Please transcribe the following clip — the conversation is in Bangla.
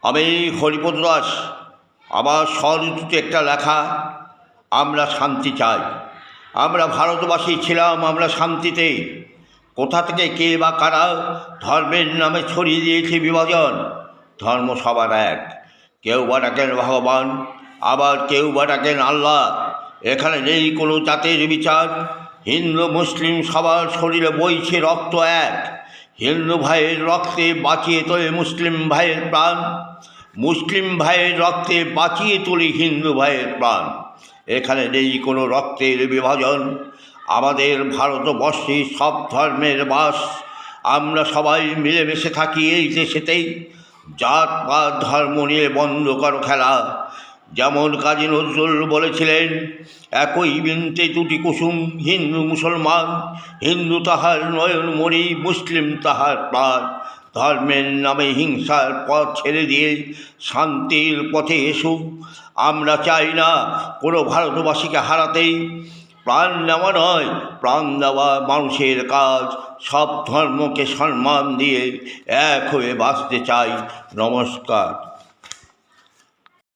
আমি হরিপদ দাস। আমার স্বরচিত একটা লেখা, আমরা শান্তি চাই। আমরা ভারতবাসী ছিলাম, আমরা শান্তিতে। কোথা থেকে কে বা কারা ধর্মের নামে ছড়িয়ে দিয়েছে বিভাজন। ধর্ম সবার এক, কেউ বা ডাকেন ভগবান, আবার কেউ বা ডাকেন আল্লাহ। এখানে নেই কোনো জাতের বিচার। হিন্দু মুসলিম সবার শরীরে বইছে রক্ত এক। হিন্দু ভাইয়ের রক্তে বাঁচিয়ে তোলে মুসলিম ভাইয়ের প্রাণ, মুসলিম ভাইয়ের রক্তে বাঁচিয়ে তুলি হিন্দু ভাইয়ের প্রাণ। এখানে নেই কোনো রক্তের বিভাজন। আমাদের ভারতবর্ষে সব ধর্মের বাস। আমরা সবাই মিলেমিশে থাকি এই দেশেতেই। জাত পাত ধর্ম নিয়ে বন্ধ করো খেলা। যেমন কাজী নজরুল বলেছিলেন, একই বৃন্তে দুটি কুসুম, হিন্দু মুসলমান। হিন্দু তাহার নয়নমণি, মুসলিম তাহার প্রাণ। ধর্মের নামে হিংসার পথ ছেড়ে দিয়ে শান্তির পথে এসুক। আমরা চাই না কোনো ভারতবাসীকে হারাতেই। প্রাণ নেওয়া নয়, প্রাণ দেওয়া মানুষের কাজ। সব ধর্মকে সম্মান দিয়ে এক হয়ে বাঁচতে চাই। নমস্কার।